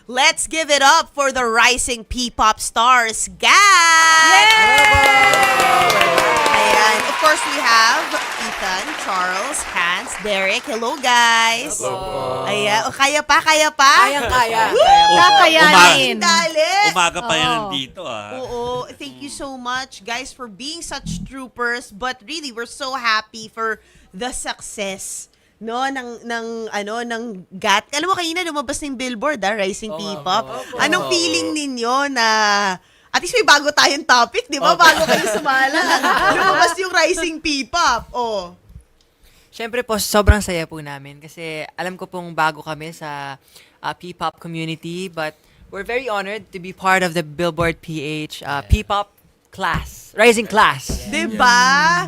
Let's give it up for the rising P-pop stars, GAT! Ayan. Of course, we have Ethan, Charles, Hans, Derek. Hello, guys. Hello. Ayan. O, kaya pa? Kayang-kaya. Kakayanin. Dali. Umaga pa yan dito Oo. Thank you so much, guys, for being such troopers. But really, we're so happy for the success ng GAT. Alam mo, kanina lumabas ng Billboard, Rising P-pop. Anong feeling ninyo na at least may bago tayong topic, di ba? Bago kayo sumala. Lumabas yung Rising P-pop. Oh. Siyempre po, sobrang saya po namin kasi alam ko pong bago kami sa P-pop community, but we're very honored to be part of the Billboard PH P-pop class, rising class. Di ba?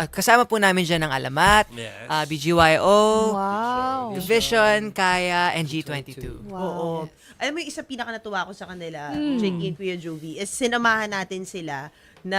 Kasama po namin dyan ng Alamat, Yes. BGYO, Wow. Division, Kaya, and G22. Oo. Alam mo, yung isa pinaka natuwa ko sa kanila, Jake and Kuya Jovi, is sinamahan natin sila na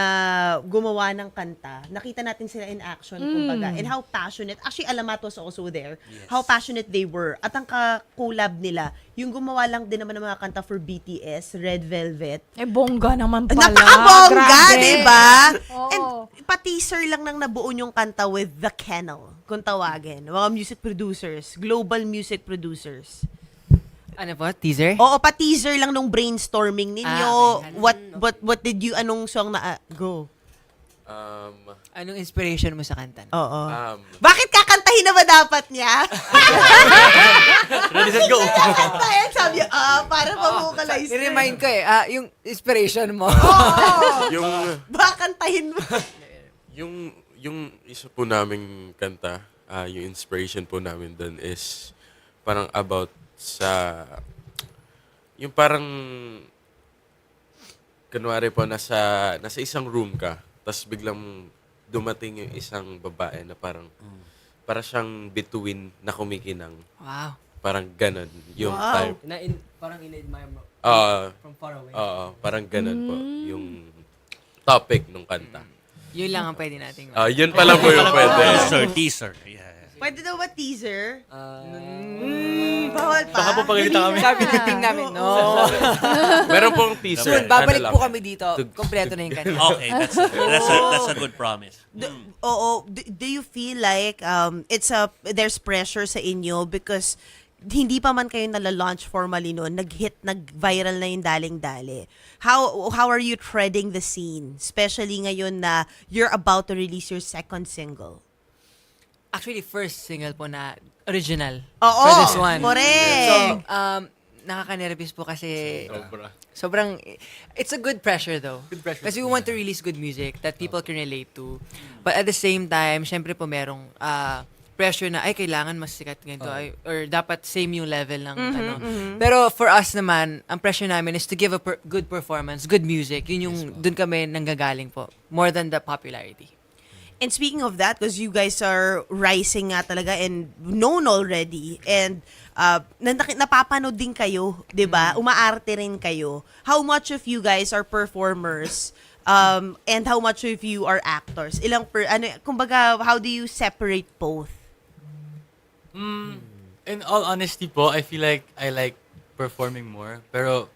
gumawa ng kanta. Nakita natin sila in action, kumbaga. And how passionate, actually Alamat was also there, how passionate they were. At ang ka-collab nila, yung gumawa lang din naman ng mga kanta for BTS, Red Velvet. Bongga naman pala. Napaka-bongga, Grabe. diba? Oo. And pa-teaser lang nang nabuo yung kanta with The Kennel, kung tawagin. Mga music producers, global music producers. Ano po? Teaser? Oo, pa-teaser lang nung brainstorming ninyo. Okay. What did you, anong song na, go? Anong inspiration mo sa kanta? Oo. Bakit kakantahin na ba dapat niya? Ready, set, go! Kakantahin, sabi niya, para pa-vocalize. I-remind ko yung inspiration mo. Yung Bakantahin mo. yung isa po naming kanta, yung inspiration po namin doon is parang about sa yung parang kunwari po nasa isang room ka, tapos biglang dumating yung isang babae na parang para siyang bituin na kumikinang. Wow. Parang ganon yung Wow. type. Parang in-admire mo from far away. Parang ganon po yung topic ng kanta. Yun lang ang pwede nating Yun pala po yung pwede. Teaser. Yeah. Pwede daw ba teaser? Bawal pa. Baka po pagalitan kami. Sabi ng team namin, no. Meron pong teaser. Soon, babalik Ano lang. po kami dito. Kompleto na yung kanta. Okay, that's a good promise. Oo. Do you feel like there's pressure sa inyo because hindi pa man kayo nala-launch formally noon, nag-viral na yung daling-dali. How are you treading the scene? Especially ngayon na you're about to release your second single. Actually, first single po na original. Oo, For this one. correct. So, nakaka-nervous po kasi sobrang, it's a good pressure though. Kasi we want to release good music that people can relate to. But at the same time, syempre po merong pressure na, ay, kailangan mas sikat ganito, or dapat same yung level ng ano. Pero for us naman, ang pressure namin is to give a good performance, good music. Yun yung, dun kami nanggagaling po. More than the popularity. And speaking of that, because you guys are rising nga talaga and known already, and napapanood din kayo, di ba? Umaarte rin kayo. How much of you guys are performers and how much of you are actors? Kumbaga, how do you separate both? In all honesty po, I feel like I like performing more. Pero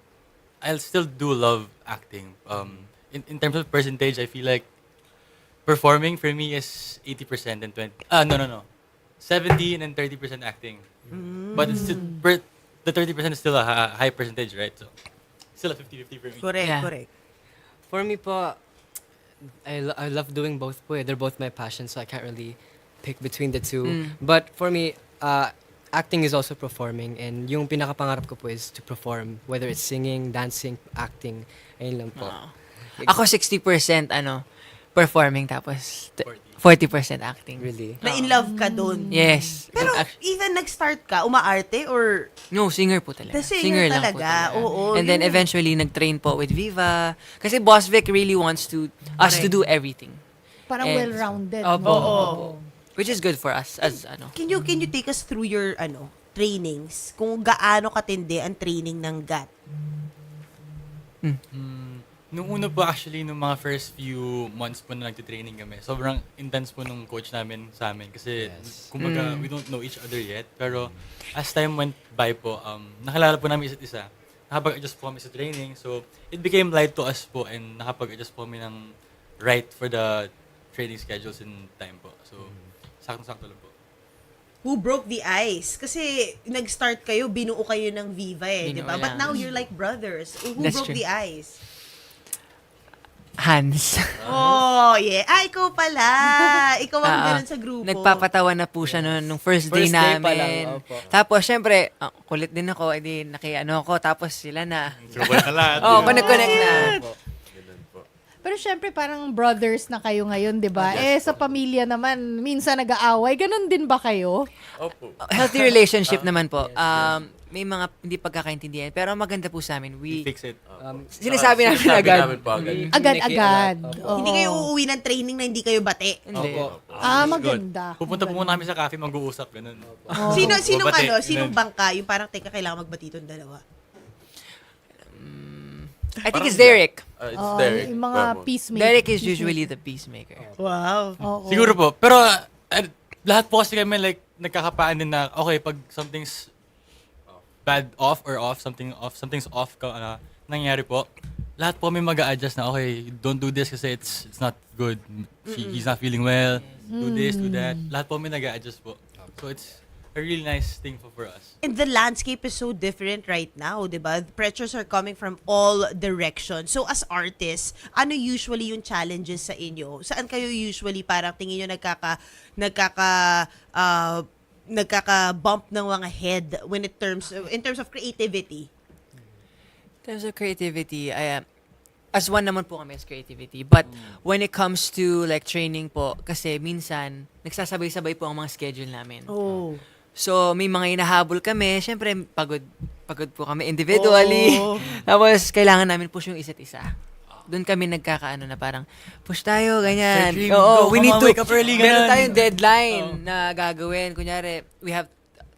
I'll still do love acting. In terms of percentage, I feel like performing for me is 80% and 20. No. 70 and then 30% acting. But it's still, the 30% is still a high percentage, right? So still a 50-50 for me. Correct, Yeah. correct. For me po, I love doing both po. They're both my passion, so I can't really pick between the two. But for me, acting is also performing, and yung pinakapangarap ko po is to perform, whether it's singing, dancing, acting, ayun lang po. Ako 60% performing tapos 40% acting. Really. Na in love ka dun. Yes. Pero even nag-start ka, umaarte or No, singer po talaga. The singer lang po talaga, oo, And then yun. eventually nag-train po with Viva. Kasi Boss Vic really wants us to do everything. Parang And- well-rounded. Opo. no? Which is good for us as Can you take us through your trainings? Kung gaano katindi ang training ng GAT? Nung una po actually, nung mga first few months po na nagtitraining kami, sobrang intense po nung coach namin sa amin. Kasi, kumbaga, we don't know each other yet. Pero, as time went by po, nakalala po namin isa't isa. Nakapag-adjust po kami sa training. So, it became light to us po and nakapag-adjust po kami ng right for the training schedules and time po. So, saktong-sakto lang po. Who broke the ice? Kasi nag-start kayo, binuo kayo ng Viva di Binuo ba? But lang. now you're like brothers. Who That's broke true. the ice? Hans. Oh, yeah. Ikaw pala. Ikaw ang Ah, ganun sa grupo. Nagpapatawa na po siya nung first day First day pa namin. lang, opo. Tapos, syempre, kulit din ako, edi nakiano ako, tapos sila na. Trouble ka lahat. Connect na. Ganun po. Pero syempre parang brothers na kayo ngayon, di ba? Sa pamilya naman, minsan nag-aaway. Ganon din ba kayo? Opo. Healthy relationship naman po. May mga hindi pagkakaintindihan, pero maganda po sa amin. Fix it. Sinasabi namin agad. namin po agad. Agad-agad. Opo. Oo. Hindi kayo uuwi ng training na hindi kayo bate. Hindi. Maganda. Pupunta po muna kami sa cafe, mag-uusap, ganun. Sinong Bate. sinong bangka? Yung parang, teka, kailangan magbati itong dalawa. I think it's Derek. It's Oo, Derek. yung mga Ramos. peacemaker. Derek is usually the peacemaker. Wow. Oo. Siguro po. Pero, lahat po kasi kami, like, nagkakapaan din na, okay, pag something's bad something's off, nangyayari po, lahat po may mag-a-adjust na, okay, don't do this kasi it's not good. He's not feeling well. Do this, do that. Lahat po may nag-a-adjust po. So, it's a really nice thing for us. And the landscape is so different right now, di ba? The pressures are coming from all directions. So as artists, ano usually yung challenges sa inyo? Saan kayo usually parang tingin nyo nagkaka-bump ng mga head in terms of creativity? In terms of creativity, as one naman po kami as creativity. But when it comes to like training po, kasi minsan, nagsasabay-sabay po ang mga schedule namin. Oh. So, may mga hinahabol kami. Siyempre, pagod po kami individually. Oh. Tapos, kailangan namin push yung isa't isa. Doon kami nagkakaano na parang, push tayo, ganyan. Sir Dream, Oo, go, we come need on, to. wake up early, Meron ganun. tayong deadline na gagawin. Kunyari, we have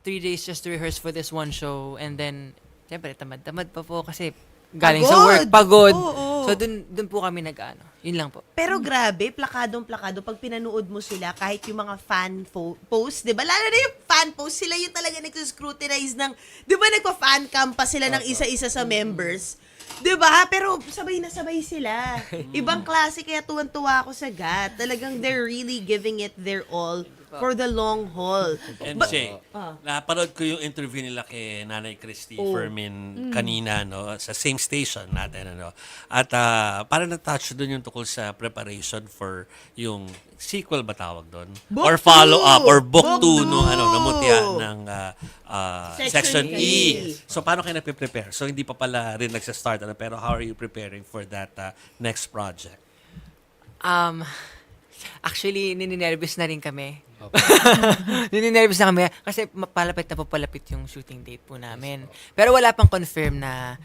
3 days just to rehearse for this one show. And then, siyempre, tamad-tamad pa po kasi galing sa work, pagod. Oo. So, dun po kami nag-ano. Yun lang po. Pero grabe, plakadong-plakado pag pinanood mo sila, kahit yung mga fan posts, di ba? Lalo na yung fan posts, sila yung talaga nag-scrutinize ng, di ba nagpa-fan cam pa sila ng isa-isa sa members? Di ba? Pero sabay na sabay sila. Ibang klase, kaya tuwan-tuwa ako sa GAT. Talagang they're really giving it their all for the long haul. And Shay, napanood ko yung interview nila kay Nanay Christy Fermin kanina, no, sa same station natin, ano. At parang na-touch doon yung tukol sa preparation for yung sequel ba tawag doon? Book Or follow-up, 2. or book Book 2 nung, two. namutya ng Section Section E. E. So, paano kayo nagpe-prepare? So, hindi pa pala rin nagsa-start, ano, pero how are you preparing for that next project? Actually, nininervous na rin kami. Nininervous na kami kasi palapit yung shooting date po namin. Pero wala pang confirm na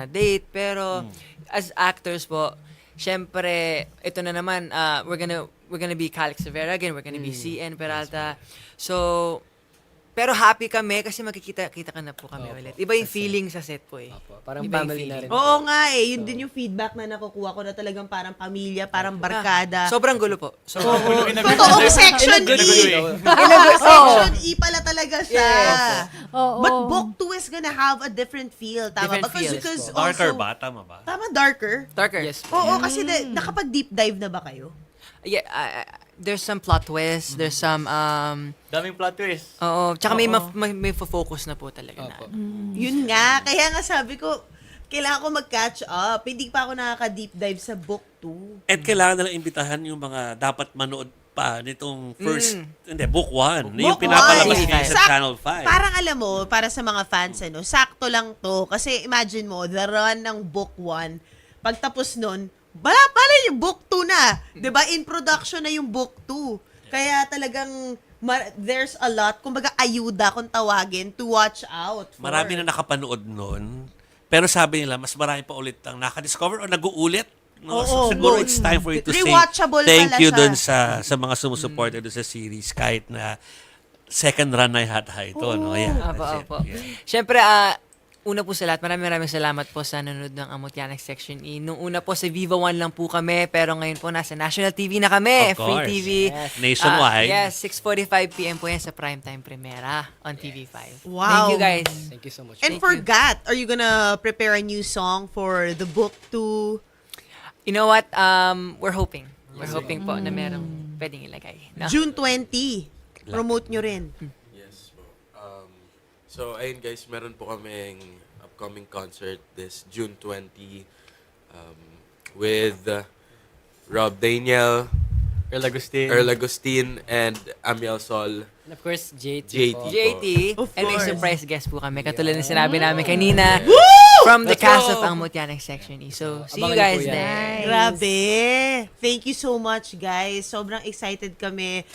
date. Pero as actors po, syempre, ito na naman, we're gonna be Calix Rivera again, we're gonna be CN Peralta. So, pero happy kami kasi makikita ka na po kami ulit. Iba yung feeling sa set po eh. Parang Iba yung family na feeling. rin. Oo nga Yun din yung feedback na nakukuha ko na talagang parang pamilya, parang barkada. Sobrang gulo po. Totoong Section E. Section E pala talaga siya. Oo. But Book 2 is gonna have a different feel, tama? Different feel, Because Darker also, ba? Tama ba? Tama, darker? Darker. Yes. Oo, kasi nakapag-deep dive na ba kayo? Yeah, there's some plot twists, there's some Daming plot twist. oo, tsaka may focus na po talaga na. Yun nga, kaya nga sabi ko, kailangan ko mag-catch up. Hindi pa ako nakaka-deep dive sa Book 2. At kailangan nalang imbitahan yung mga dapat manood pa nitong first, book 1. Na yung Book pinapalabas one. ngayon sa Channel 5. Parang alam mo, para sa mga fans, sakto lang to. Kasi imagine mo, the run ng Book 1, pagtapos nun, pala yung Book 2 na. 'Di ba? In production na yung Book 2. Kaya talagang there's a lot, kumbaga ayuda kung tawagin, to watch out for. Marami na nakapanood nun. Pero sabi nila, mas marami pa ulit ang nakadiscover o nag-uulit. No? Oo, Siguro good. it's time for you to say Rewatchable thank pala you siya. dun sa mga sumusuporta dun sa series kahit na second run na yata ito. No? Yeah, that's it. Apo. Yeah. Siyempre, una po sa lahat, maraming salamat po sa nanonood ng Amutianak Section E. Nung una po sa Viva One lang po kami, pero ngayon po nasa National TV na kami. Of Free course. TV. Nationwide. Yes, 6:45 p.m. po yan sa Primetime Primera on TV5. Wow. Thank you guys. Thank you so much. And for Gat, are you gonna prepare a new song for the book to... You know what? We're hoping. We're hoping po na merong pwedeng ilagay. No? June 20? Promote nyo rin. Yes po. So, ayun guys, meron po kaming upcoming concert this June 20 with Rob Daniel, Earl Agustin, and Amiel Sol. And of course, JT. JT. po. JT, Of and may course. surprise guest po kami. Katulad na sinabi namin kanina, from the cast of Ang Mutianak Section E. So, see you Abangan niyo guys po yan. there. Grabe. Thank you so much, guys. Sobrang excited kami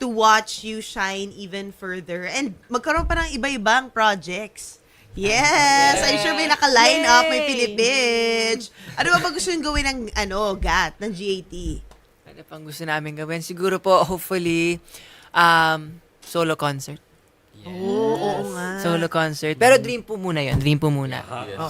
to watch you shine even further. And magkaroon pa ng iba-ibang projects. Yes! I'm sure may naka-line up, may Pilipitch. Ano ba gusto yung gawin ng, Gat, ng GAT? Ano pang gusto namin gawin? Siguro po, hopefully, solo concert. Oo nga. Solo concert. Pero dream po muna yun. Dream po muna.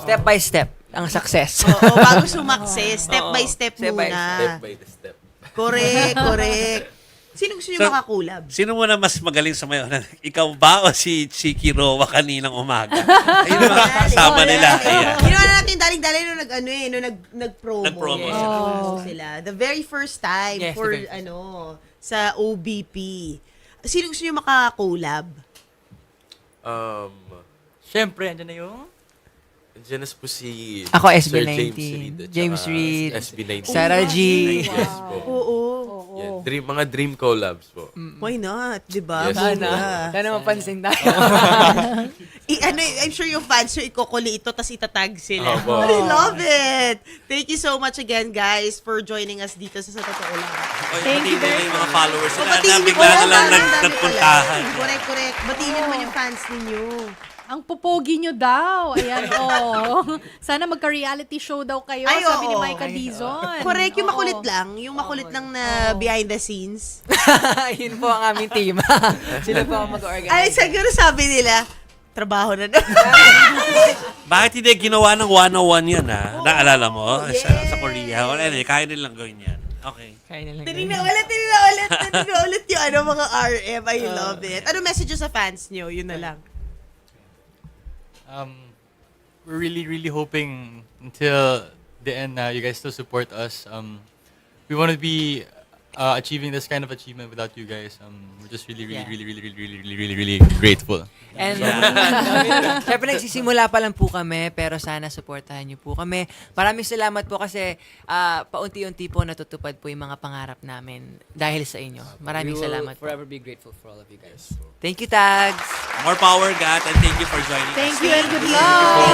Step by step, ang success. Oo, bago sumakses, step by step Step by muna. Step by the step. Correct. Sino gusto nyo So, makakulab? Sino mo na mas magaling sa mayon? Ikaw ba o si Chiki Roa kaninang umaga? Ayun mga kasama nila. Ayan. Ginawa na natin daling-daling nung nag-promo. Nag-promo Yes, sila. nag-promo sila. The very first time Yes, for, the very sa OBP. Sino gusto nyo makakulab? Siyempre, andyan na yung... Diyan na po si Ako, Sir SB19. James Reid. at James saka Reid. SB19. Sarah G. Yes po. Oo. Yan, mga dream collabs po. Why not? Diba? Yes. Sana mapansin tayo. I'm sure yung fans yung ikukuli ito tas itatag sila. Opo. I love it! Thank you so much again, guys, for joining us dito sa Totoo Lang. Thank you very yung mga followers nila na Batiin niyo bigla na lang ang dami nagpuntahan. pala. Correct. Batiin niyo naman yung fans ninyo. Ang pupogi nyo daw. Ayan, Sana magka-reality show daw kayo, Ay, sabi ni oo. Micah Dizon. Correct, yung Oo. makulit lang. Yung makulit lang na behind the scenes. Yun po ang aming team. Sila po ang mag-organize. Ay, siguro sabi nila, trabaho na naman. Bakit hindi ginawa ng 101 yan, ha? Naalala mo? Sa Korea. Wala na, kaya nilang gawin yan. Okay. Kaya nilang Tinignan ulit yung mga RM. I love it. Ano message sa fans nyo? Yun na lang. We're really hoping until the end you guys still support us. We want to be achieving this kind of achievement without you guys. We're just really grateful. And syempre nagsisimula pa lang po kami, pero sana supportahan niyo po kami. Maraming salamat po kasi paunti-unti po natutupad po yung mga pangarap namin dahil sa inyo. Maraming We will salamat po. forever be grateful for all of you guys. Thank you, Tags! More power, Gat, and thank you for joining us. Thank you and good luck.